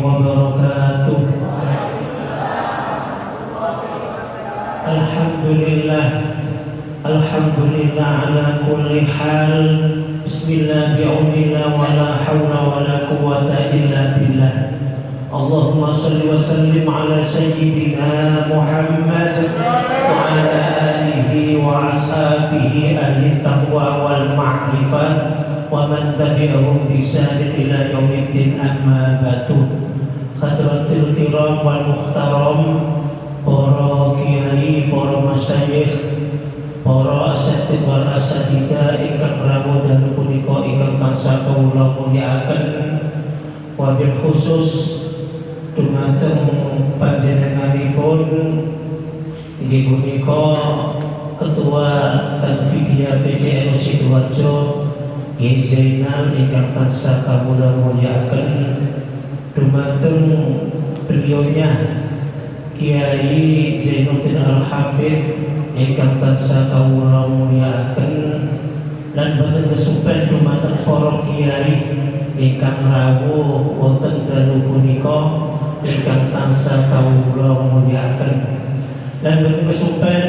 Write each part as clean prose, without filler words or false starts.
wabarakatuh. Alhamdulillah, alhamdulillah ala kulli hal. Bismillah bi'aunillah wa la hawla wa la quwwata illa billah. Allahumma salli wa sallim ala sayyidina Muhammad wa ala alihi wa ashabihi ahli taqwa wal ma'rifah wa man tabi'ahum bi ihsan ila yaumiddin, amma ba'du. Hadratil kiram wal muhtaram, para kiai, para masyayikh, para asatidz wal asatidzah ingkang rawuh dalu punika ingkang tansah kawula mulyakaken, wabil khusus dumateng panjenenganipun inggih punika Ketua Tanfidiyah PCN Sidoarjo Kiai Zainal ingkang tansah kawula mulyakaken, dumateng beliaunya Kiai Zainuddin Al-Hafidz ingkang tansah kawula mulyakaken, lan boten kesupen dumateng para kiai ingkang rawuh wonten dalu punika ingkang tansah kawula mulyakaken, lan boten kesupen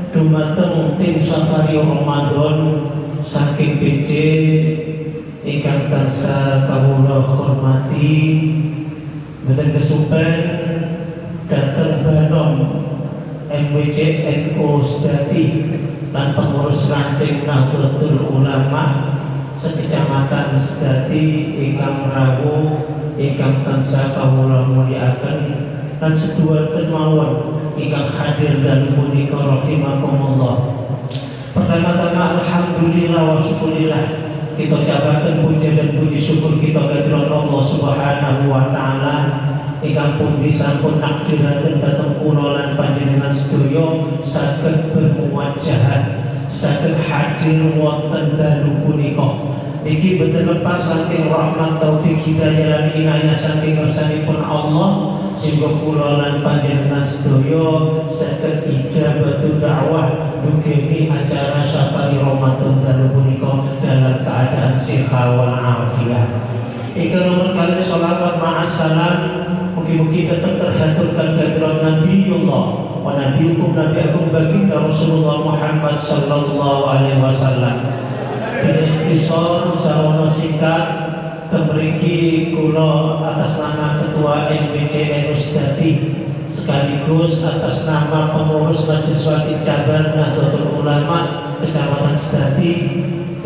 dumateng tim Safari Ramadan saking PC ingkang tansah kawula hormati, boten kesupen dateng Banom MWC NU Sedati lan pengurus ranting Nahdlatul Ulama sekecamatan Sedati ingkang rawuh ingkang tansah kawula mulyakaken, lan seduaken mawon ingkang hadir dalu punika rahimakumullah. Pertama-tama alhamdulillah wa syukurillah, kita ucapaken puja dan puji syukur kita kehadirat Allah Subhanahu wa taala ingkang pundi sampun nakdiraken dhateng kula lan panjenengan sedaya saged bermuwajahat, saged hadir wonten dalu punika. Niki boten lepas saking rahmat taufik hidayah lan inayah saking ngarsanipun Allah, sehingga kula lan panjenengan sedaya saged ijabatu dakwah dugemi acara Safari Ramadan dalu punika dalam keadaan sehat wal afiat. Ingkang nomor kali sholawat ma'assalam, mugi-mugi tetap terhaturkan kehadirat Nabiullah wa nabiyukum nabiyakum baginda Rasulullah Muhammad sallallahu alaihi wasallam. Ikhtisar sarono singkat temriki kula atas nama Ketua MWC NU Sedati sekaligus atas nama pengurus Majelis Wati Cabang Nahdlatul Ulama Kecamatan Sedati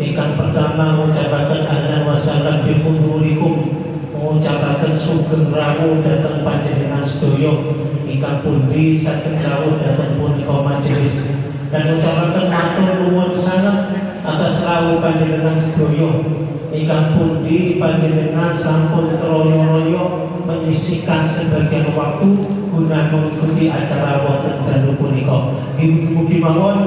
ingkang pertama mengucapkan ahlan wa sahlan bi hudurikum, mengucapkan sugeng rawuh dhateng panjenengan sedaya ingkang pundi saged rawuh dhateng punika majelis, dan mengucapkan matur nuwun sanget atas rawuh panjenengan sedaya ingkang pundi panjenengan sampun troyo-royo menyisihkan sebagian waktu guna mengikuti acara wonten dalu punika. Mugi-mugi mawon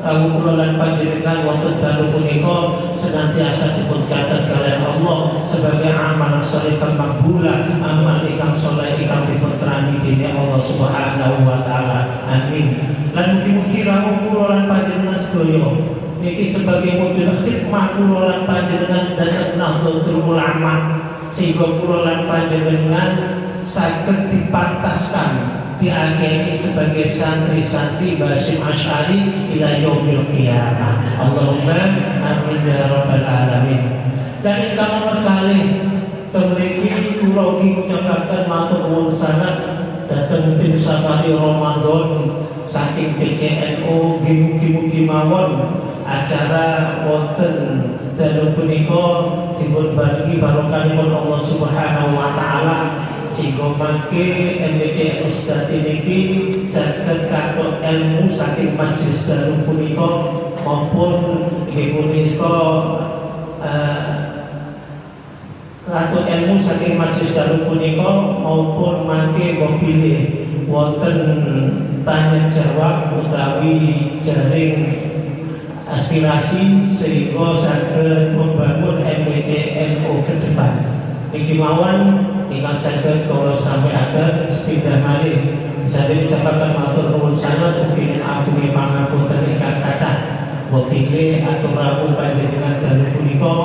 rawuh kula lan panjenengan wonten dalu punika senantiasa dipuncatet kalian Allah sebagai amal saleh kang makbula, amal ingkang saleh ingkang dipunterani dening Allah Subhanahu wa taala. Amin. Lan mugi-mugi rawuh kula lan panjenengan sedaya niki sebagai wujud khidmah kula lan panjenengan dhateng Nahdlatul Ulama, sehingga kula lan panjenengan saged dipantaskan diakeni sebagai santri-santri Basyim Asy'ari ila yaumil qiyamah. Allahumma amin ya rabbal alamin. Dan ingkang nomor kalih temriki kula ugi ngucapaken matur nuwun sanget dhateng tim Safari Ramadan saking PCNU. Mugi-mugi mawon acara wonten dalu punika dipun barengi barokahipun Allah Subhanahu wa taala, sehingga mangke MWC NU Sedati niki saged katut ilmu saking majelis dalu punika maupun inggih punika katut ilmu saking majelis dalu punika maupun mangke mobile wonten tanya jawab utawi jaring aspirasi sehingga saged membangun MWC NU ke depan. Niki mawon ingkang saged kula sampaiaken sepindah malih bisa diucapaken matur nuwun sanget ugi agunging pangapunten ingkang kathah. Wekile atur rawuh panjenengan dalu punika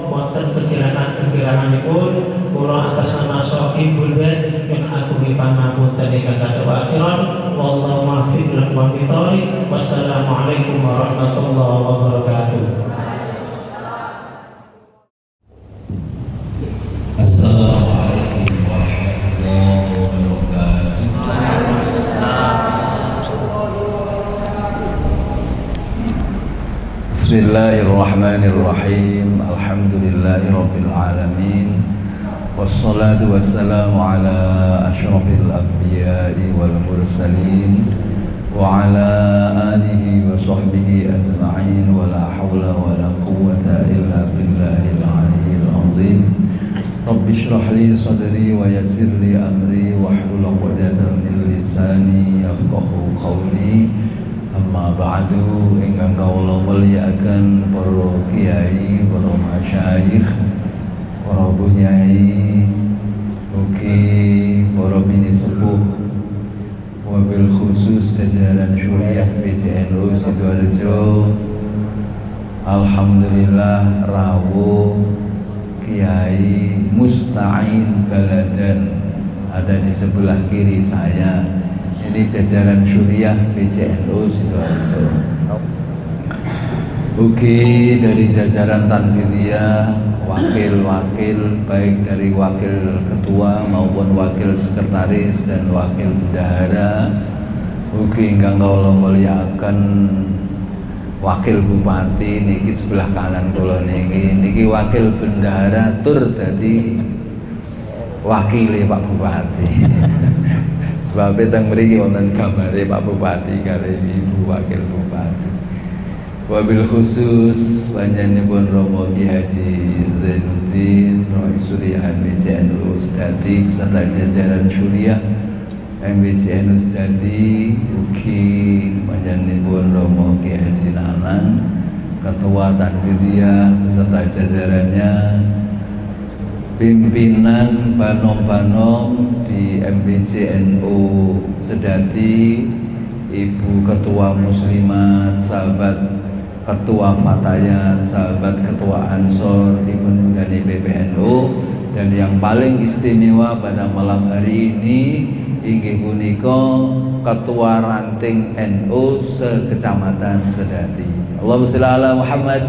wonten kegirangan-kegiranganipun kula atas nama Sohi sahibul bait yang aku pangapunten ingkang kadang akhiran wallahu muwaffiq ila aqwamit thoriq. Wassalamualaikum warahmatullahi wabarakatuh. Assalamualaikum warahmatullahi wabarakatuh. Bismillahirrahmanirrahim. Alhamdulillahi rabbil alamin. Wassalatu wassalamu ala asyrafil anbiya'i wal mursalin wa ala alihi wa sahbihi ajma'in wa la hawla wa la quwwata illa billahil aliyyil azim. Rabbi shrah li sadri wa yassir li amri wahlul 'uqdatam min lisani yafqahu qawli. Amma ba'du, ingkang kawula mulyakaken para kiai, para masyayikh, para bunyai, ugi para bini sepuh, wabil khusus jajaran syuriah PCNU Sidoarjo. Alhamdulillah rawuh Kiai Musta'in Baladan ada di sebelah kiri saya. Ini jajaran syuriah PCNU Sidoarjo. Ugi dari jajaran Tanfidiyah, wakil-wakil baik dari wakil ketua maupun wakil sekretaris dan wakil bendahara. Ugi ingkang kawula mulyakaken wakil bupati niki sebelah kanan kula niki wakil bendahara tur dadi wakile Pak Bupati. Sebab teng mriki wonten gambare Pak Bupati karo Ibu Wakil Bupati. Wabil khusus panjenenganipun Romo Ki Haji Zainuddin Rais Suriah MBCNU Ustadi beserta jajaran syuriah MBCNU Ustadi, ugi panjenenganipun Romo Ki Haji Nanang Ketua Tanfidiyah beserta jajarannya, pimpinan banom-banom di MBCNU Sedati, Ibu Ketua Muslimat, sahabat Ketua Fatayat, sahabat Ketua Ansor, Ibu Nurani PBNU, dan yang paling istimewa pada malam hari ini inggih punika Ketua Ranting NU se-Kecamatan Sedati. Allahumma sholli ala Muhammad.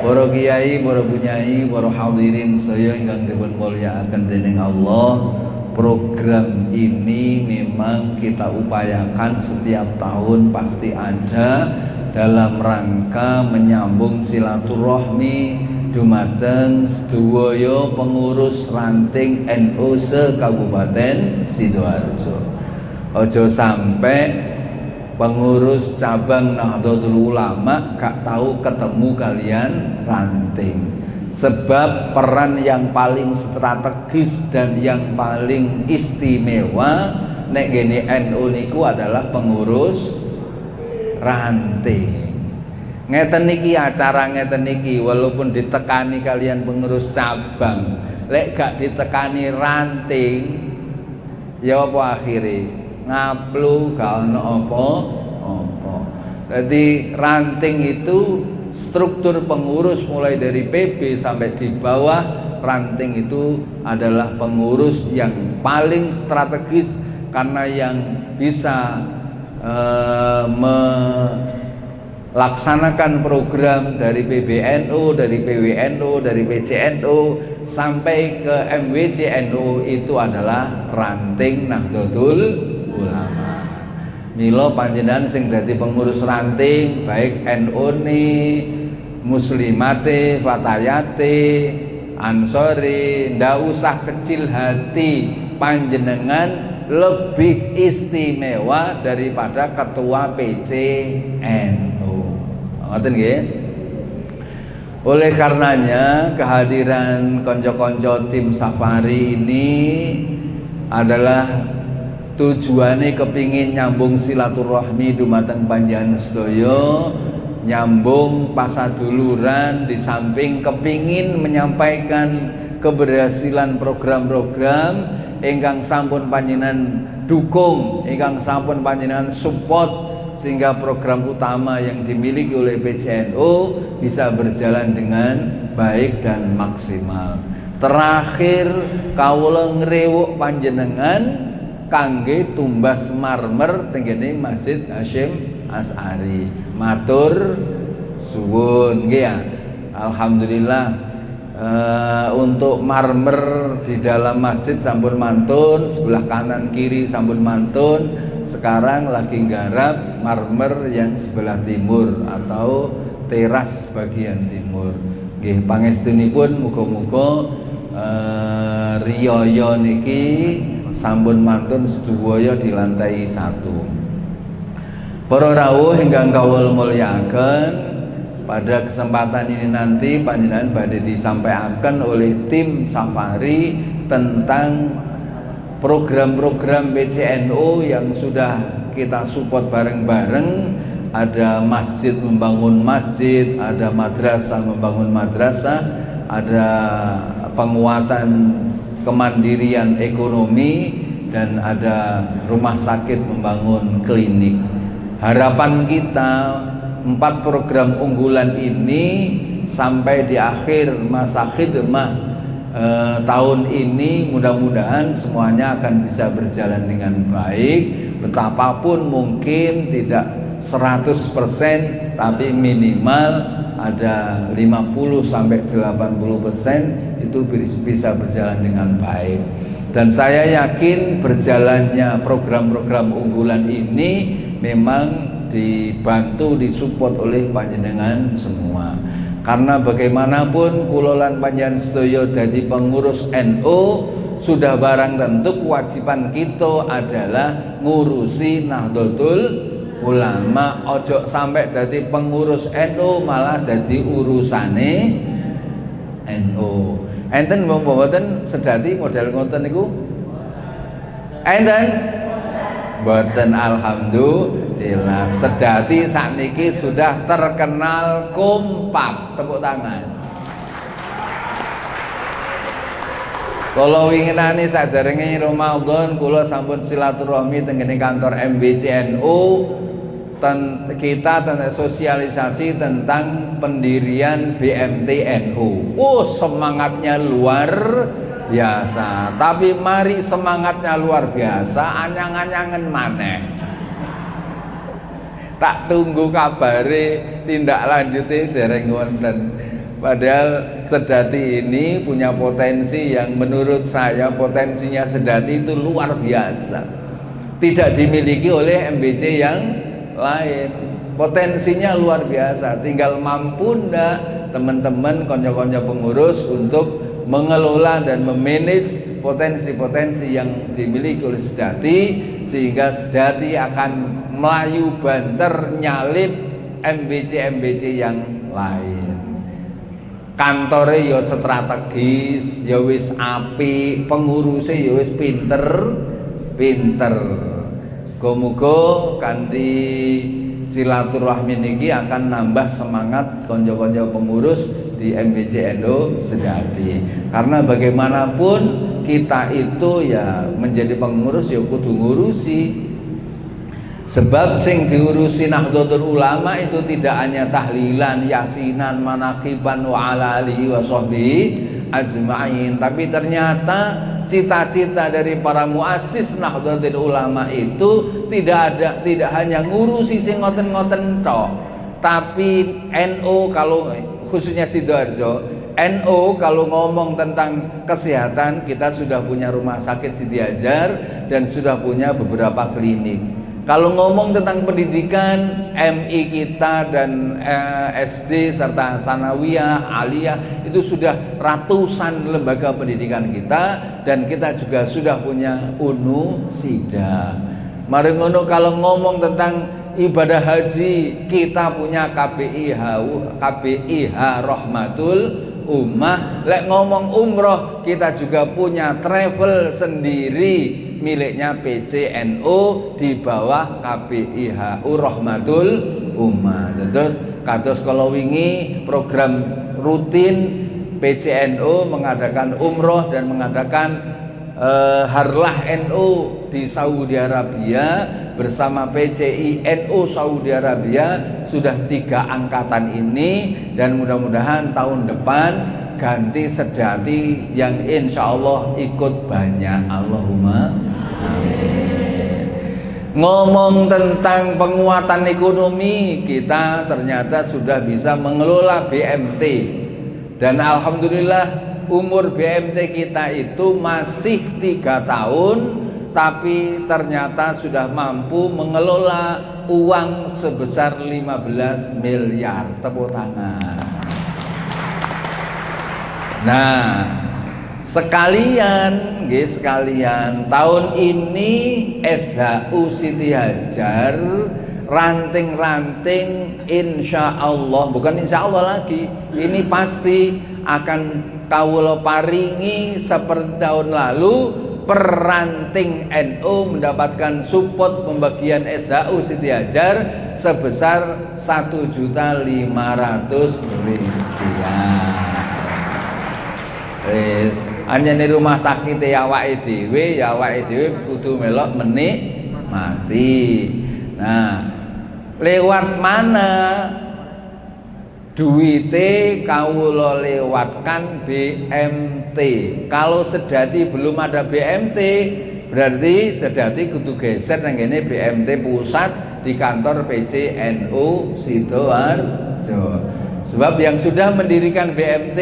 Para kiai, para bunyai, para hadirin saya ingkang dipun mulyakaken dening Allah, program ini memang kita upayakan setiap tahun pasti ada dalam rangka menyambung silaturahmi dumateng sedaya pengurus ranting NU se-Kabupaten Sidoarjo. Ojo sampai pengurus cabang Nahdlatul Ulama gak tahu ketemu kalian ranting. Sebab peran yang paling strategis dan yang paling istimewa nek gini NU niku adalah pengurus ranting. Ngeten niki acara ngeten niki walaupun ditekani kalian pengurus cabang, lek gak ditekani ranting ya apa akhirnya ngaplu gak ono apa-apa. Jadi ranting itu struktur pengurus mulai dari PB sampai di bawah. Ranting itu adalah pengurus yang paling strategis karena yang bisa melaksanakan program dari PBNU, dari PWNU, dari PCNU sampai ke MWCNU itu adalah ranting Nahdlatul Ulama. Milo panjenengan sing dadi pengurus ranting baik NU ni, Muslimate, Fatayate, Ansori, ndak usah kecil hati, panjenengan lebih istimewa daripada ketua PCNU. Ngoten nggih? Oleh karenanya kehadiran konco-konco tim safari ini adalah tujuannya kepingin nyambung silaturahmi dumateng panjenengan sedaya, nyambung pasaduluran, di samping kepingin menyampaikan keberhasilan program-program ingkang sampun panjenengan dukung, ingkang sampun panjenengan support, sehingga program utama yang dimiliki oleh PCNU bisa berjalan dengan baik dan maksimal. Terakhir kawula ngrewuk panjenengan kangge tumbas marmer tenggene Masjid Hasyim Asy'ari. Matur suwun nggih ya. Alhamdulillah untuk marmer di dalam masjid sampun mantun, sebelah kanan kiri sampun mantun. Sekarang lagi nggarap marmer yang sebelah timur atau teras bagian timur. Nggih pangestunipun muga-muga riyaya niki sampun mantun sedaya di lantai 1. Para rawuh ingkang kawula mulyakaken, pada kesempatan ini nanti panjenengan badhe disampaikan oleh tim safari tentang program-program PCNU yang sudah kita support bareng-bareng. Ada masjid membangun masjid, ada madrasah membangun madrasah, ada penguatan kemandirian ekonomi, dan ada rumah sakit membangun klinik. Harapan kita 4 program unggulan ini sampai di akhir masa khidmah tahun ini mudah-mudahan semuanya akan bisa berjalan dengan baik. Betapapun mungkin tidak 100%, tapi minimal ada 50 sampai 80% itu bisa berjalan dengan baik. Dan saya yakin berjalannya program-program unggulan ini memang dibantu, disupport oleh panjenengan semua. Karena bagaimanapun kula lan panjenengan sedaya dadi pengurus NU, sudah barang tentu kewajiban kita adalah ngurusi Nahdlatul Ulama. Ojo sampai dadi pengurus NU malah dadi urusane NU. Enten mboten sedati model ngoten niku? Enten? Mboten, alhamdulillah. Sedati sakniki sudah terkenal kompak. Tepuk tangan. Kula winginane saderenge Ramadan kula sampun silaturahmi tengene kantor MBCNU. Kita tentang sosialisasi tentang pendirian BMTNU. Semangatnya luar biasa. Tapi mari semangatnya luar biasa, anyang-anyangen maneh. Tak tunggu kabare tindak lanjutnya dereng wonten. Padahal Sedati ini punya potensi yang menurut saya potensinya Sedati itu luar biasa. Tidak dimiliki oleh MBC yang lain. Potensinya luar biasa, tinggal mampu ndak teman-teman konco-konco pengurus untuk mengelola dan memanage potensi-potensi yang dimiliki oleh Sedati, sehingga Sedati akan melayu banter nyalip MBC-MBC yang lain. Kantore ya strategis, ya wis apik, pengurusnya ya wis pinter. Muga-muga kanthi silaturahmi niki akan nambah semangat konco-konco pengurus di MBCNU Sedati. Karena bagaimanapun kita itu ya menjadi pengurus ya kudu ngurusi. Sebab sing diurusi Nahdlatul Ulama itu tidak hanya tahlilan, yasinan, manaqiban wa ala alihi wa sahbihi ajma'in, tapi ternyata cita-cita dari para muassis Nahdlatul Ulama itu tidak hanya ngurusi sing ngoten-ngoten tok, tapi NU kalau khususnya Sidoarjo, NU kalau ngomong tentang kesehatan kita sudah punya rumah sakit Siti Hajar dan sudah punya beberapa klinik. Kalau ngomong tentang pendidikan, MI kita dan SD serta Tsanawiyah, Aliyah itu sudah ratusan lembaga pendidikan kita, dan kita juga sudah punya UNU SIDA. Mari ngono kalau ngomong tentang ibadah haji, kita punya KBIH Rahmatul Ummah. Lek ngomong umroh, kita juga punya travel sendiri miliknya PCNU di bawah KBIH Rahmatul Ummah. Terus kados kalau wingi program rutin PCNU mengadakan umroh dan mengadakan Harlah NU di Saudi Arabia bersama PCI NU Saudi Arabia, sudah 3 angkatan ini, dan mudah-mudahan tahun depan ganti sedati yang insya Allah ikut banyak. Allahumma amin. Ngomong tentang penguatan ekonomi, kita ternyata sudah bisa mengelola BMT, dan alhamdulillah umur BMT kita itu masih 3 tahun, tapi ternyata sudah mampu mengelola uang sebesar 15 miliar. Tepuk tangan. Nah, sekalian tahun ini SHU Siti Hajar ranting-ranting insya Allah, bukan insya Allah lagi, ini pasti akan kawula paringi seperti tahun lalu. Per-ranting NU mendapatkan support pembagian SHU Siti Hajar sebesar 1.500.000 rupiah. Hanya di rumah sakit ya awake dhewe kudu melok menikmati. Nah, lewat mana duite kawula lewatkan BMT. Kalau sedati belum ada BMT, berarti sedati kudu geser nang ngene BMT pusat di kantor PCNU Sidoarjo. Sebab yang sudah mendirikan BMT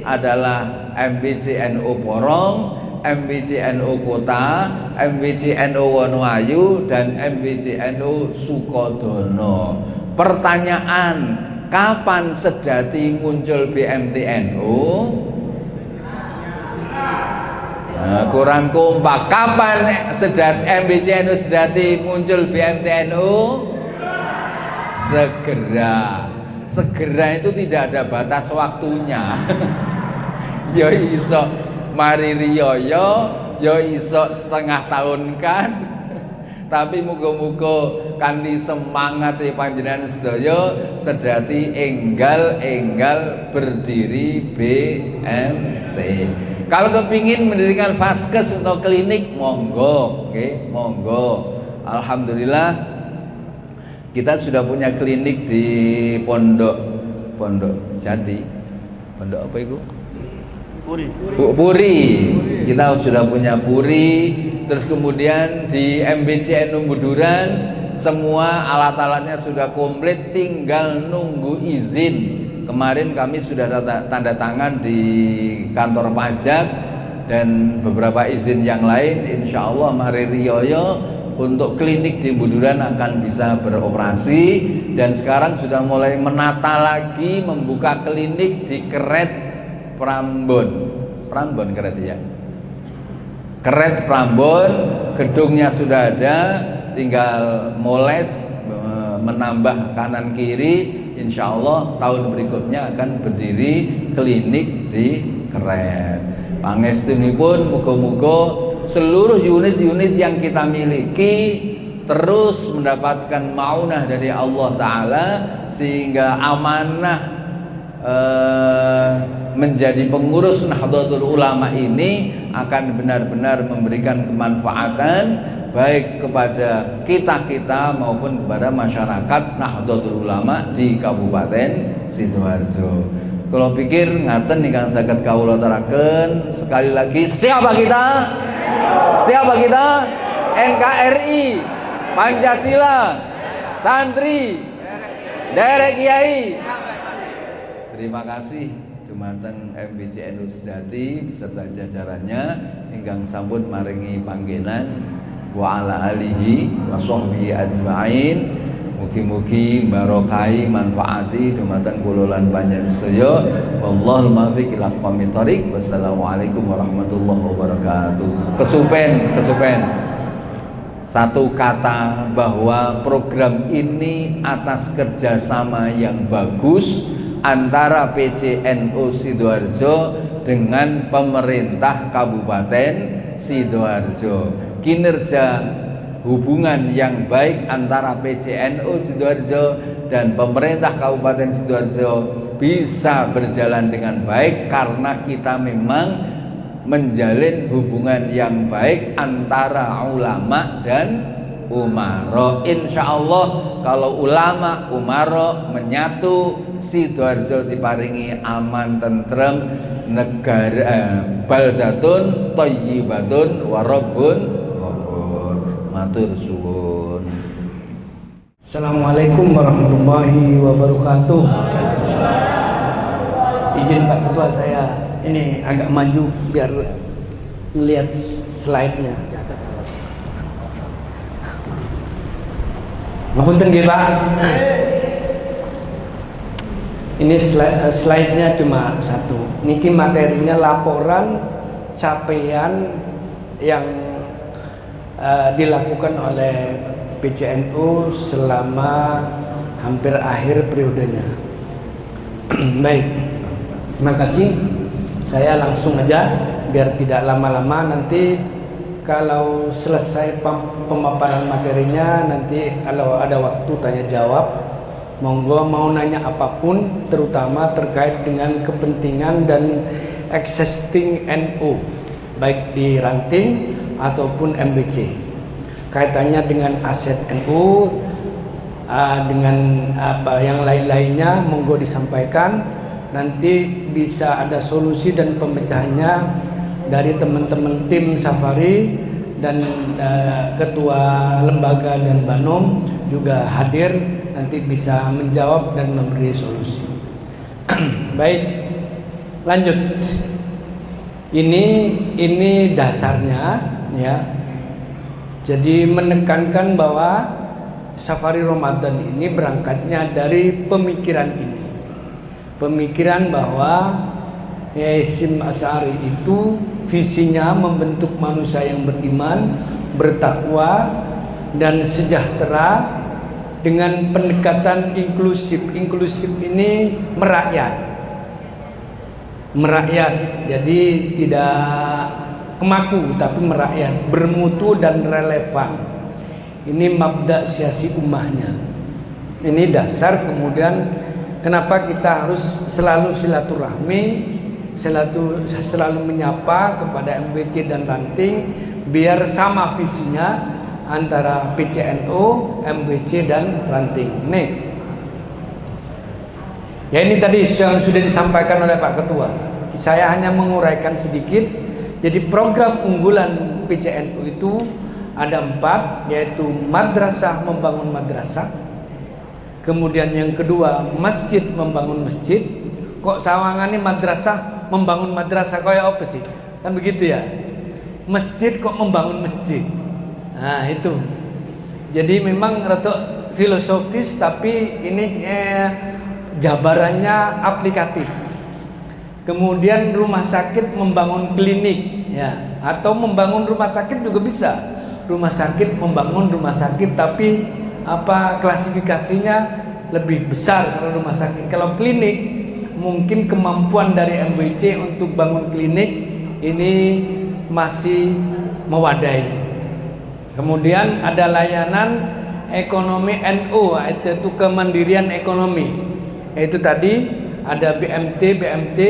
adalah MBCNU Porong, MBCNU Kota, MBCNU Wonoayu, dan MBCNU Sukodono. Pertanyaan, kapan sedati muncul BMTNU? Nah, kurang kompak. Kapan MBCNU sedati muncul BMTNU? Segera. Segera itu tidak ada batas waktunya. Ya iso mari riyoyo, ya iso setengah tahun kas. Tapi muga-muga kanthi semangat panjenengan sedaya sedati enggal berdiri BMT. Kalau kepingin mendirikan vaskes atau klinik, monggo, oke, monggo. Alhamdulillah kita sudah punya klinik di Pondok Jati. Pondok apa itu? Puri. Kita sudah punya Puri. Terus kemudian di MBCNU Buduran semua alat-alatnya sudah komplit, tinggal nunggu izin. Kemarin kami sudah tanda tangan di kantor pajak dan beberapa izin yang lain. Insya Allah mari riyoyo untuk klinik di Buduran akan bisa beroperasi, dan sekarang sudah mulai menata lagi membuka klinik di Keret Prambon Keret ya. Keret Prambon, gedungnya sudah ada, tinggal moles menambah kanan kiri. Insya Allah tahun berikutnya akan berdiri klinik di Keret. Pangestunipun muga-muga seluruh unit-unit yang kita miliki terus mendapatkan maunah dari Allah Ta'ala, sehingga amanah menjadi pengurus Nahdlatul Ulama ini akan benar-benar memberikan kemanfaatan baik kepada kita maupun kepada masyarakat Nahdlatul Ulama di Kabupaten Sidoarjo. Kalau pikir ngaten ingkang saged kawula aturaken sekali lagi, siapa kita? Siapa kita? NKRI, Pancasila, santri, derek kiai. Terima kasih dumateng MBCNU Sedati beserta jajarannya ingkang sampun maringi panggenan wa ala alihi wa sahbihi ajmain. Mugi-mugi barokai manfaati dumateng kula lan panjenengan sedaya. Wallahul muwaffiq ila aqwamit thoriq. Wassalamualaikum warahmatullahi wabarakatuh. Kesupen satu kata bahwa program ini atas kerjasama yang bagus antara PCNU Sidoarjo dengan pemerintah Kabupaten Sidoarjo. Kinerja hubungan yang baik antara PCNU Sidoarjo dan pemerintah Kabupaten Sidoarjo bisa berjalan dengan baik karena kita memang menjalin hubungan yang baik antara ulama dan umaro. Insya Allah kalau ulama umaro menyatu, Sidoarjo diparingi aman tentrem, negara baldatun thayyibatun wa rabbun ghafur. Matur suwun. Assalamualaikum warahmatullahi wabarakatuh. Izin Pak Ketua, saya ini agak maju biar melihat slide-nya. Ngapunten nggih Pak. Ini slide-nya cuma satu. Niki materinya laporan capaian yang dilakukan oleh PCNU selama hampir akhir periodenya. Baik, terima kasih. Saya langsung aja biar tidak lama-lama. Nanti kalau selesai pemaparan materinya, nanti kalau ada waktu tanya jawab, monggo mau nanya apapun, terutama terkait dengan kepentingan dan existing NU, baik di Ranting ataupun MBC. Kaitannya dengan aset NU, dengan apa yang lain-lainnya, monggo disampaikan. Nanti bisa ada solusi dan pemecahannya dari teman-teman tim Safari dan ketua lembaga dan Banom juga hadir, nanti bisa menjawab dan memberi solusi. Baik, lanjut. Ini dasarnya ya. Jadi menekankan bahwa Safari Ramadan ini berangkatnya dari pemikiran ini. Pemikiran bahwa Hashim Asy'ari itu visinya membentuk manusia yang beriman, bertakwa dan sejahtera dengan pendekatan inklusif. Inklusif ini merakyat. Jadi tidak kemaku tapi merakyat, bermutu dan relevan. Ini mabda siasi ummahnya. Ini dasar. Kemudian kenapa kita harus selalu silaturahmi, selalu menyapa kepada MBC dan Ranting, biar sama visinya antara PCNU, MBC dan Ranting. Nih, ya ini tadi yang sudah disampaikan oleh Pak Ketua. Saya hanya menguraikan sedikit. Jadi program unggulan PCNU itu ada 4, yaitu madrasah membangun madrasah. Kemudian yang kedua, masjid membangun masjid. Kok sawangane madrasah membangun madrasah kayak apa sih? Kan begitu ya. Masjid kok membangun masjid. Nah, itu. Jadi memang rada filosofis, tapi ini jabarannya aplikatif. Kemudian rumah sakit membangun klinik ya, atau membangun rumah sakit juga bisa. Rumah sakit membangun rumah sakit, tapi apa klasifikasinya lebih besar kalau rumah sakit. Kalau klinik mungkin kemampuan dari MBC untuk bangun klinik ini masih mewadai. Kemudian ada layanan ekonomi NU, itu kemandirian ekonomi. Itu tadi ada BMT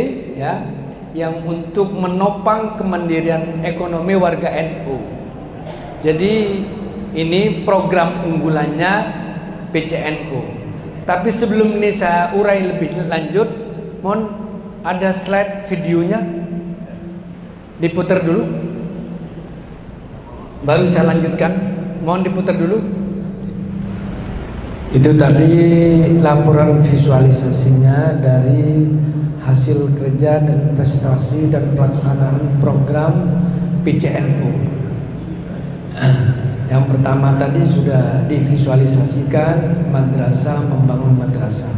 ya, yang untuk menopang kemandirian ekonomi warga NU. Jadi ini program unggulannya PCNU. Tapi sebelum ini saya urai lebih lanjut, mohon ada slide videonya diputar dulu, baru saya lanjutkan. Mohon diputar dulu. Itu tadi laporan visualisasinya dari hasil kerja dan prestasi dan pelaksanaan program PCNU. Yang pertama tadi sudah divisualisasikan, madrasah membangun madrasah.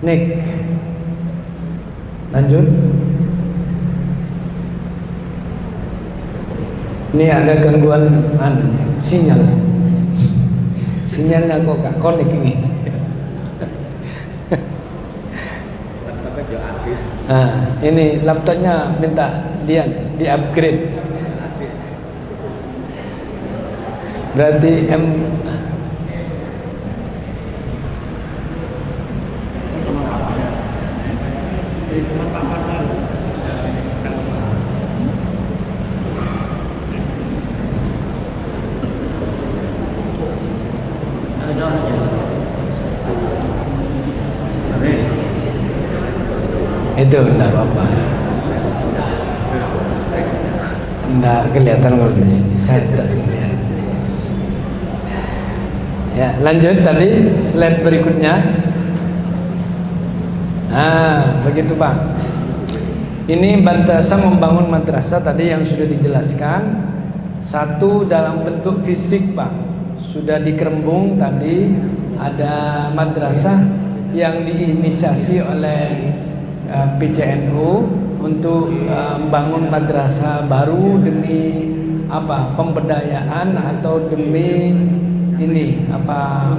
Next, lanjut. Ini ada gangguan sinyalnya kok gak connect ini. Nah, ini laptopnya minta dia di upgrade. Berarti itu enggak apa-apa. Nggak kelihatan kalau di sini. Saya tidak lihat. Ya, lanjut tadi slide berikutnya. Nah, begitu Pak. Ini madrasah membangun madrasah tadi yang sudah dijelaskan. Satu dalam bentuk fisik Pak, sudah dikerembung tadi ada madrasah yang diinisiasi oleh PCNU untuk membangun madrasah baru demi apa? Pemberdayaan atau demi ini apa?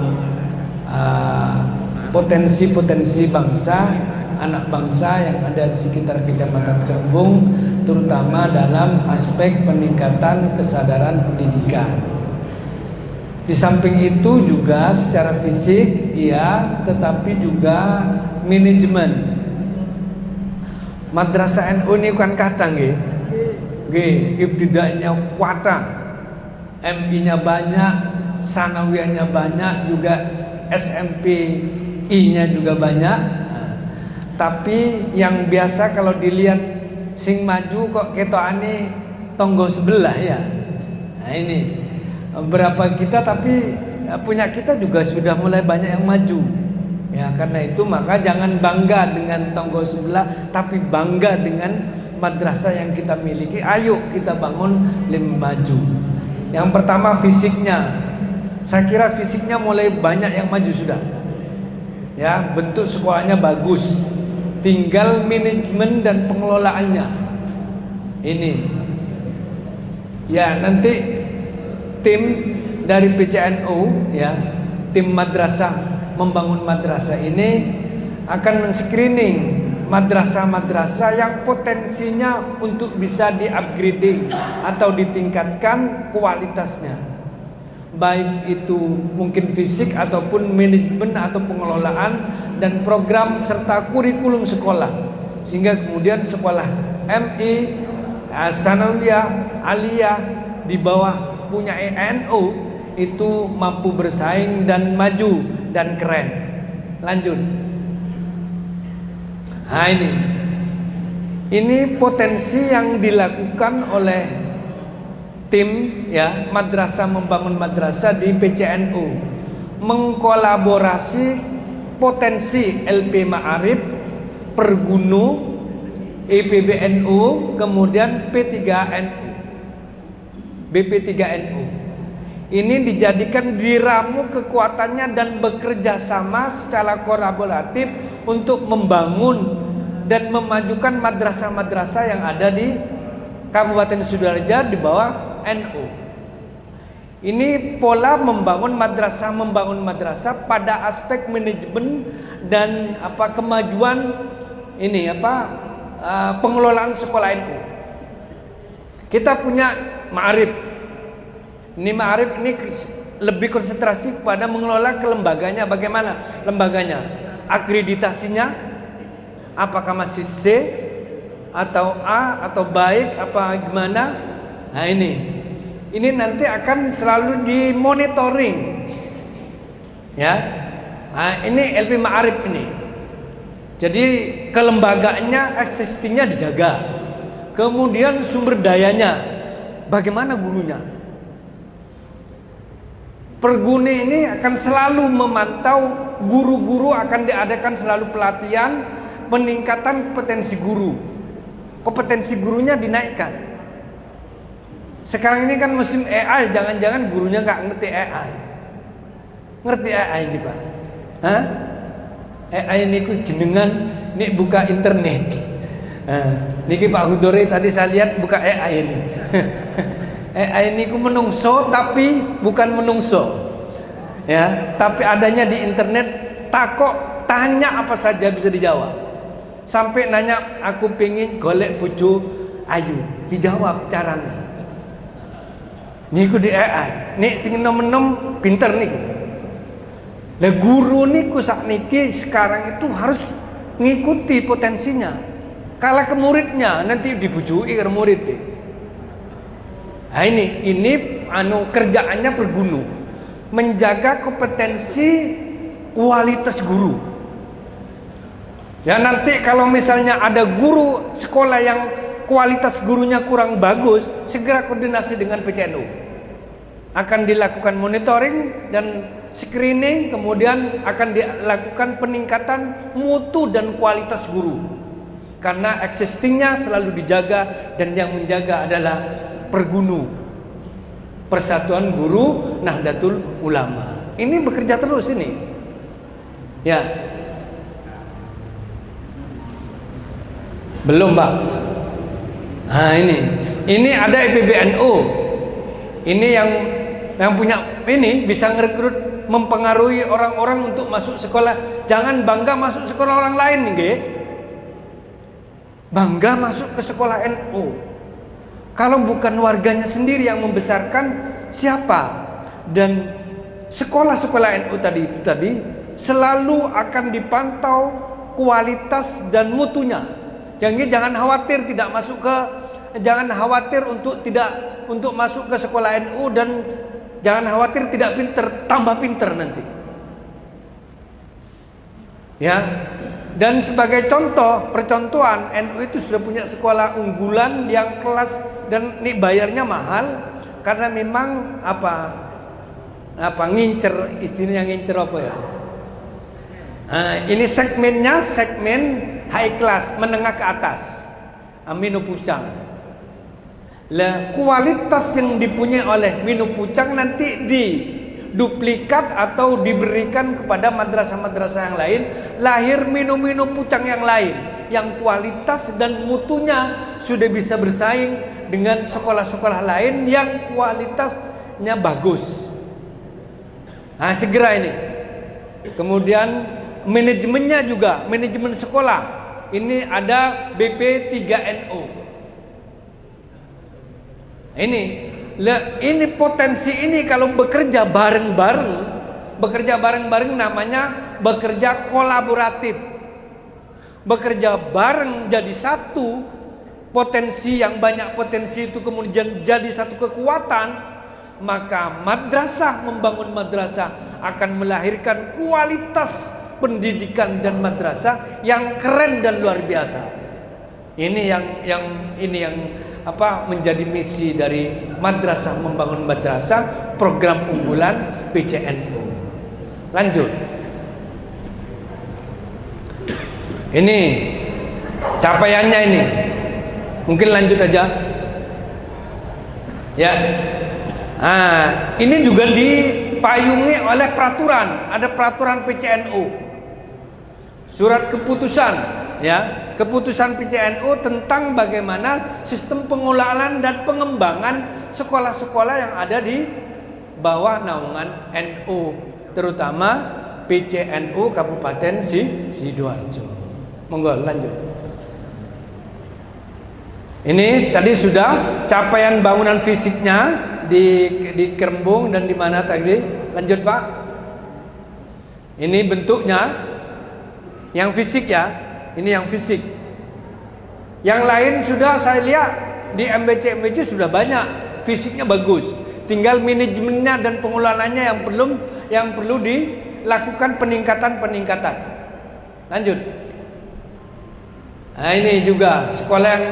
Potensi-potensi bangsa, anak bangsa yang ada di sekitar Kecamatan Kerembung, terutama dalam aspek peningkatan kesadaran pendidikan. Di samping itu juga secara fisik iya, tetapi juga manajemen. Madrasah NU ini kan kadang ibtidaiyahnya kuatah, MI-nya banyak, sanawiyahnya banyak, juga SMPI-nya juga banyak. Tapi yang biasa kalau dilihat sing maju kok ketokane tonggo sebelah ya. Nah ini berapa kita, tapi punya kita juga sudah mulai banyak yang maju. Ya karena itu maka jangan bangga dengan tonggo sebelah, tapi bangga dengan madrasah yang kita miliki. Ayo kita bangun lebih maju. Yang pertama fisiknya. Saya kira fisiknya mulai banyak yang maju sudah. Ya, bentuk sekolahnya bagus. Tinggal manajemen dan pengelolaannya. Ini. Ya, nanti tim dari PCNU ya, tim madrasah membangun madrasah ini akan men-screening madrasah-madrasah yang potensinya untuk bisa di-upgrading atau ditingkatkan kualitasnya, baik itu mungkin fisik ataupun manajemen atau pengelolaan dan program serta kurikulum sekolah, sehingga kemudian sekolah MI, sanawiyah, aliyah di bawah punya NU itu mampu bersaing dan maju dan keren. Lanjut. Nah ini potensi yang dilakukan oleh tim ya madrasah membangun madrasah di PCNU, mengkolaborasi potensi LP Ma'arif, Pergunu, IPBNU, kemudian P3NU, BP3NU. Ini dijadikan diramu kekuatannya dan bekerja sama secara kolaboratif untuk membangun dan memajukan madrasah-madrasah yang ada di Kabupaten Sidoarjo di bawah NU. Ini pola membangun madrasah pada aspek manajemen dan kemajuan ini pengelolaan sekolah NU. Kita punya Ma'arif. Ini Ma'arif ini lebih konsentrasi pada mengelola kelembaganya. Bagaimana lembaganya? Akreditasinya apakah masih C atau A atau baik apa gimana? Nah ini nanti akan selalu dimonitoring. Ya. Nah, ini LP Ma'arif ini. Jadi kelembagaannya, existingnya dijaga. Kemudian sumber dayanya, bagaimana gurunya? Perguni ini akan selalu memantau guru-guru, akan diadakan selalu pelatihan, peningkatan kompetensi guru. Kompetensi gurunya dinaikkan. Sekarang ini kan musim AI, jangan-jangan gurunya nggak ngerti AI. Ngerti AI ini Pak? Hah? AI ini ku jenengan nih buka internet. Niki Pak Hudori tadi saya lihat buka AI ini. AI ini ku menungso tapi bukan menungso. Ya, tapi adanya di internet, takok tanya apa saja bisa dijawab. Sampai nanya aku pengen golek bojo ayu, dijawab caranya. Niku di AI. Nek sing enom-enom pinter niku. Lah guru niku sakniki sekarang itu harus ngikuti potensinya. Kalah ke muridnya, nanti dibujui ke murid deh. Nah ini kerjaannya Pergunu, menjaga kompetensi kualitas guru. Ya nanti kalau misalnya ada guru sekolah yang kualitas gurunya kurang bagus, segera koordinasi dengan PCNU. Akan dilakukan monitoring dan screening, kemudian akan dilakukan peningkatan mutu dan kualitas guru. Karena existingnya selalu dijaga, dan yang menjaga adalah Pergunu, Persatuan Guru Nahdlatul Ulama. Ini bekerja terus ini. Ya. Belum, Pak. Nah, ini ada IPBNU. Ini yang punya ini bisa ngerekrut, mempengaruhi orang-orang untuk masuk sekolah. Jangan bangga masuk sekolah orang lain, nggih. Bangga masuk ke sekolah NU. Kalau bukan warganya sendiri yang membesarkan, siapa? Dan sekolah-sekolah NU tadi selalu akan dipantau kualitas dan mutunya. Jadi jangan khawatir tidak masuk ke, jangan khawatir untuk masuk ke sekolah NU, dan jangan khawatir tidak pinter, tambah pinter nanti. Ya. Dan sebagai contoh, percontohan, NU itu sudah punya sekolah unggulan yang kelas, dan ini bayarnya mahal karena memang ngincer, istilahnya ngincer apa ya? Ini segmennya segmen high class, menengah ke atas, Minu Pucang. Lah, kualitas yang dipunyai oleh Minu Pucang nanti diduplikat atau diberikan kepada madrasah-madrasah yang lain, lahir Minu Pucang yang lain, yang kualitas dan mutunya sudah bisa bersaing dengan sekolah-sekolah lain yang kualitasnya bagus. Nah, segera ini. Kemudian manajemennya juga, manajemen sekolah. Ini ada BP3NU. Ini potensi ini kalau bekerja bareng-bareng namanya bekerja kolaboratif. Bekerja bareng jadi satu, potensi yang banyak potensi itu kemudian jadi satu kekuatan, maka madrasah, membangun madrasah akan melahirkan kualitas pendidikan dan madrasah yang keren dan luar biasa. Ini yang menjadi misi dari madrasah, membangun madrasah, program unggulan PCNU. Lanjut. Ini capaiannya ini. Mungkin lanjut aja. Ya. Ini juga dipayungi oleh peraturan. Ada peraturan PCNU. Surat keputusan, ya, keputusan PCNU tentang bagaimana sistem pengelolaan dan pengembangan sekolah-sekolah yang ada di bawah naungan NU, terutama PCNU Kabupaten Sidoarjo. Monggo lanjut. Ini tadi sudah capaian bangunan fisiknya di Kerembung dan di mana tadi? Lanjut, Pak. Ini bentuknya. Yang fisik ya, ini yang fisik. Yang lain sudah saya lihat di MBC sudah banyak, fisiknya bagus. Tinggal manajemennya dan pengelolaannya yang perlu dilakukan peningkatan. Lanjut. Nah, ini juga sekolah yang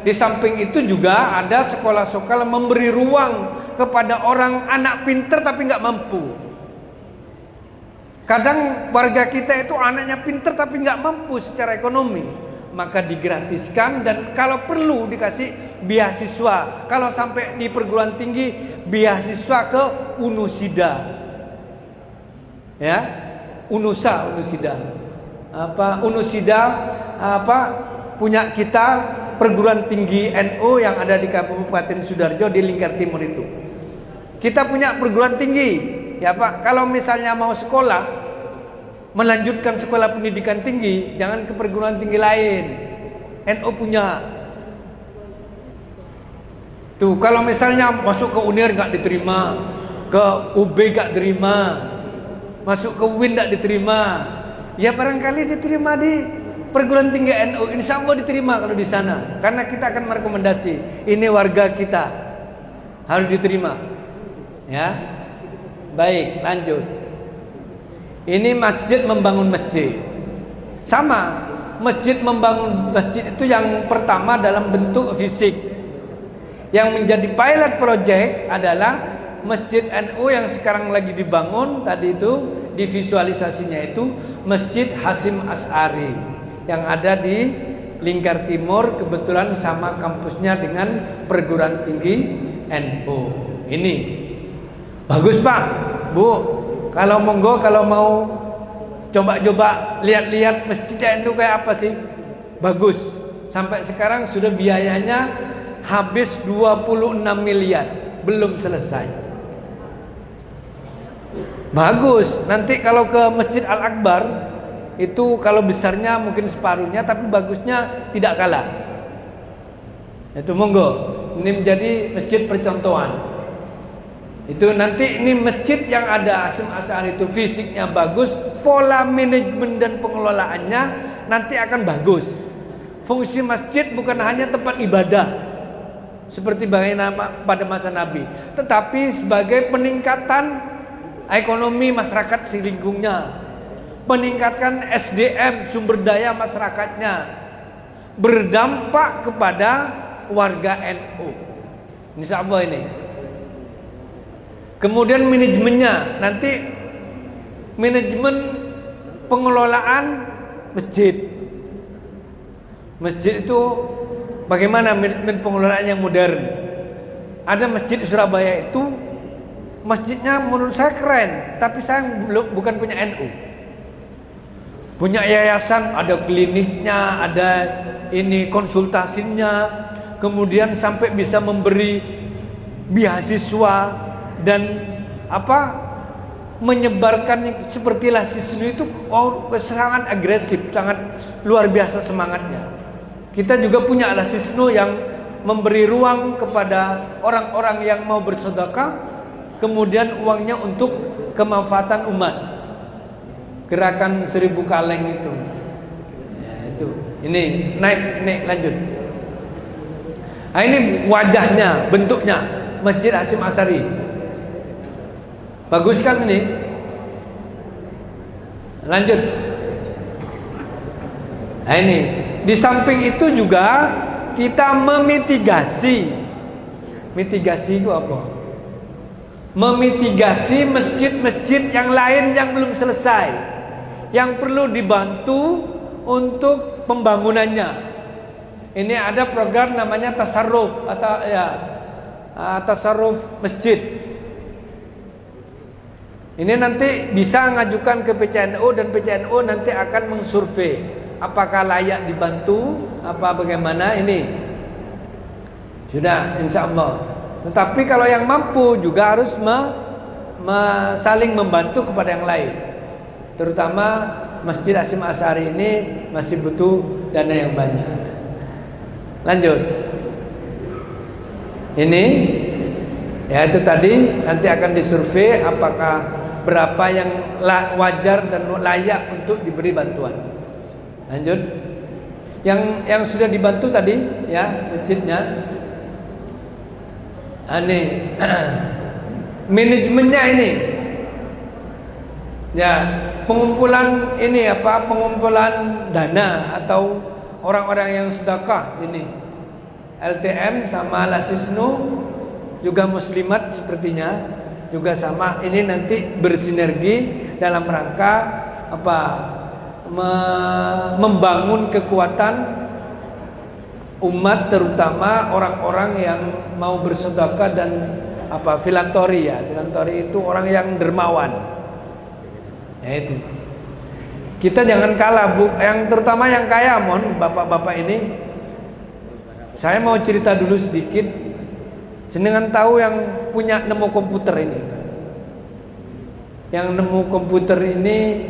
di samping itu juga ada sekolah-sekolah memberi ruang kepada orang anak pinter tapi nggak mampu. Kadang warga kita itu anaknya pinter tapi nggak mampu secara ekonomi, maka digratiskan dan kalau perlu dikasih beasiswa. Kalau sampai di perguruan tinggi, beasiswa ke Unusida, ya, Unusida, Unusida punya kita perguruan tinggi NU yang ada di Kabupaten Sidoarjo di Lingkar Timur itu. Kita punya perguruan tinggi, ya Pak. Kalau misalnya mau sekolah, melanjutkan sekolah pendidikan tinggi, jangan ke perguruan tinggi lain. NU punya. Tuh, kalau misalnya masuk ke UNIR nggak diterima, ke UB nggak diterima, masuk ke UIN nggak diterima, ya barangkali diterima di perguruan tinggi NU. Insya Allah diterima kalau di sana, karena kita akan merekomendasi. Ini warga kita, harus diterima. Ya, baik, lanjut. Ini masjid, membangun masjid sama membangun masjid itu yang pertama dalam bentuk fisik. Yang menjadi pilot project adalah Masjid NU yang sekarang lagi dibangun. Tadi itu di visualisasinya itu Masjid Hasyim Asy'ari yang ada di Lingkar Timur, kebetulan sama kampusnya dengan perguruan tinggi NU. Ini bagus Pak, Bu. Kalau monggo, kalau mau coba-coba lihat-lihat Masjid NU kayak apa sih? Bagus. Sampai sekarang sudah biayanya habis 26 miliar, belum selesai. Bagus. Nanti kalau ke Masjid Al-Akbar itu kalau besarnya mungkin separuhnya, tapi bagusnya tidak kalah. Itu monggo. Ini menjadi masjid percontohan. Itu nanti ini masjid yang ada Hasyim Asy'ari itu fisiknya bagus, pola manajemen dan pengelolaannya nanti akan bagus. Fungsi masjid bukan hanya tempat ibadah seperti bagaimana pada masa Nabi, tetapi sebagai peningkatan ekonomi masyarakat selingkungnya, peningkatan SDM sumber daya masyarakatnya, berdampak kepada warga NU. Insya Allah ini. Kemudian manajemennya, nanti manajemen pengelolaan masjid. Masjid itu bagaimana manajemen pengelolaan yang modern? Ada masjid di Surabaya itu, masjidnya menurut saya keren, tapi saya bukan punya NU. Punya yayasan, ada kliniknya, ada ini konsultasinya, kemudian sampai bisa memberi beasiswa dan menyebarkan seperti Lasisnu itu sangat agresif, sangat luar biasa semangatnya. Kita juga punya Lasisnu yang memberi ruang kepada orang-orang yang mau bersedekah, kemudian uangnya untuk kemanfaatan umat. Gerakan 1000 kaleng itu. Ya, itu. Ini naik lanjut. Nah, ini wajahnya, bentuknya Masjid Hasyim Asy'ari. Bagus kan ini? Lanjut. Nah, ini di samping itu juga kita memitigasi. Mitigasi itu apa? Memitigasi masjid-masjid yang lain yang belum selesai, yang perlu dibantu untuk pembangunannya. Ini ada program namanya tasarruf atau tasarruf masjid. Ini nanti bisa ngajukan ke PCNU dan PCNU nanti akan mengsurvei apakah layak dibantu, apa bagaimana ini. Sudah, insya Allah. Tetapi kalau yang mampu juga harus saling membantu kepada yang lain. Terutama Masjid Hasyim Asy'ari ini masih butuh dana yang banyak. Lanjut. Ini ya itu tadi nanti akan disurvei apakah berapa yang wajar dan layak untuk diberi bantuan. Lanjut. Yang sudah dibantu tadi ya masjidnya. Ini manajemennya ini. Ya, pengumpulan ini pengumpulan dana atau orang-orang yang sedekah ini. LTM sama Lasisnu juga muslimat sepertinya. Juga sama, ini nanti bersinergi dalam rangka membangun kekuatan umat, terutama orang-orang yang mau bersedekah dan filantori ya. Filantori itu orang yang dermawan. Ya itu. Kita jangan kalah, Bu, yang terutama yang kaya, bapak-bapak ini. Saya mau cerita dulu sedikit. Jenengan tahu yang punya nemu komputer ini? Yang nemu komputer ini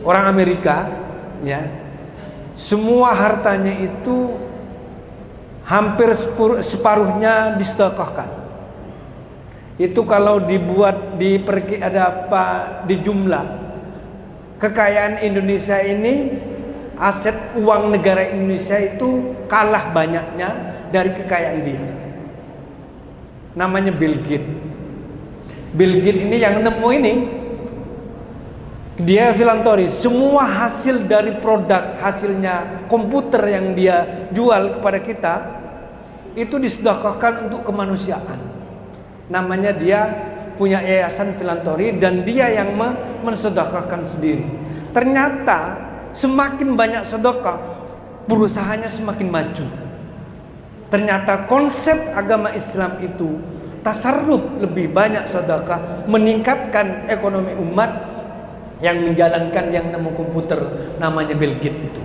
orang Amerika, ya. Semua hartanya itu hampir separuhnya disedekahkan. Itu kalau dibuat di jumlah kekayaan Indonesia ini, aset uang negara Indonesia itu kalah banyaknya dari kekayaan dia. Namanya Bill Gates. Bill Gates ini yang nemu ini. Dia filantropi, semua hasil dari produk hasilnya komputer yang dia jual kepada kita itu disedekahkan untuk kemanusiaan. Namanya dia punya yayasan filantropi dan dia yang mensedekahkan sendiri. Ternyata semakin banyak sedekah, perusahaannya semakin maju. Ternyata konsep agama Islam itu tasarruf, lebih banyak sedekah, meningkatkan ekonomi umat. Yang menjalankan yang nemu komputer namanya Bill Gates itu.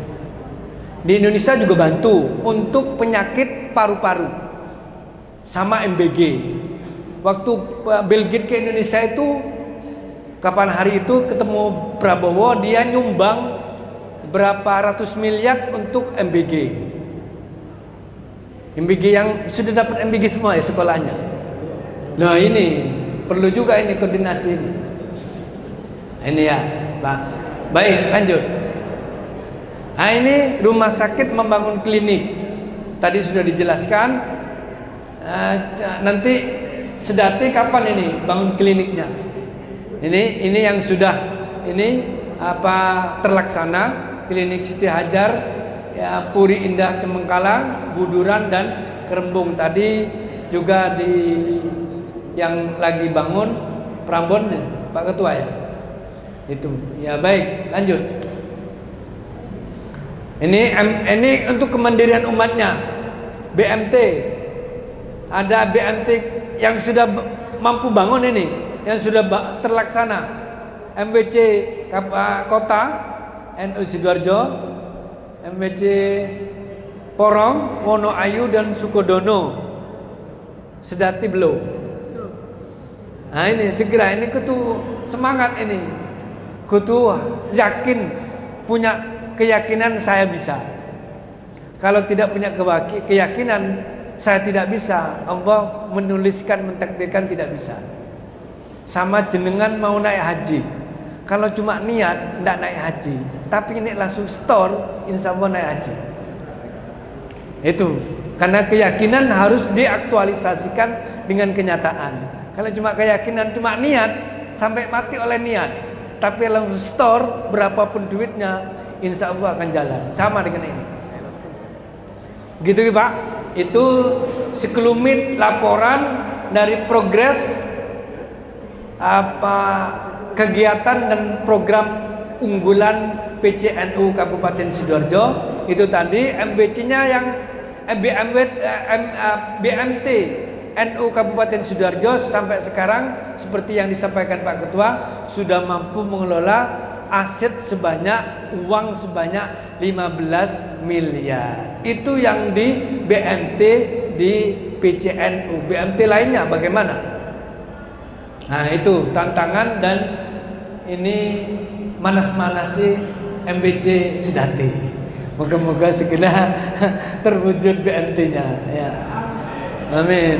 Di Indonesia juga bantu untuk penyakit paru-paru sama MBG. Waktu Bill Gates ke Indonesia itu, kapan hari itu ketemu Prabowo, dia nyumbang berapa ratus miliar untuk MBG. MBG yang sudah dapat MBG semua ya sekolahnya. Nah ini perlu juga ini koordinasi ini. Ini ya Pak. Baik, lanjut. Nah ini rumah sakit membangun klinik. Tadi sudah dijelaskan. Nanti Sedati kapan ini bangun kliniknya? Ini yang sudah terlaksana. Klinik Siti Hajar, ya, Puri Indah Cemengkalang, Buduran dan Kerembung. Tadi juga di yang lagi bangun Prambon Pak Ketua ya. Itu ya, baik, lanjut. Ini untuk kemandirian umatnya. BMT, ada BMT yang sudah mampu bangun ini, yang sudah terlaksana. MBC Kota NU Sidoarjo, MBC Porong, Wonoayu dan Sukodono. Sedati belum. Nah ini segera, ini kutu semangat ini. Kutu yakin, punya keyakinan saya bisa. Kalau tidak punya keyakinan saya tidak bisa, Allah menuliskan, mentakdirkan tidak bisa. Sama jenengan mau naik haji, kalau cuma niat tidak naik haji, tapi ini langsung store, insya Allah naik haji. Itu karena keyakinan harus diaktualisasikan dengan kenyataan. Kalau cuma keyakinan, cuma niat, sampai mati oleh niat, tapi langsung store berapapun duitnya, insya Allah akan jalan. Sama dengan ini. Gitu Pak. Itu sekelumit laporan dari progres kegiatan dan program unggulan PCNU Kabupaten Sidoarjo. Itu tadi MBC-nya yang BMT NU Kabupaten Sidoarjo sampai sekarang seperti yang disampaikan Pak Ketua sudah mampu mengelola aset sebanyak, uang sebanyak 15 miliar. Itu yang di BMT, di PCNU. BMT lainnya bagaimana? Nah itu tantangan dan ini manas-manasi MBC Sedati. Moga-moga segera terwujud BMT-nya ya. Amin.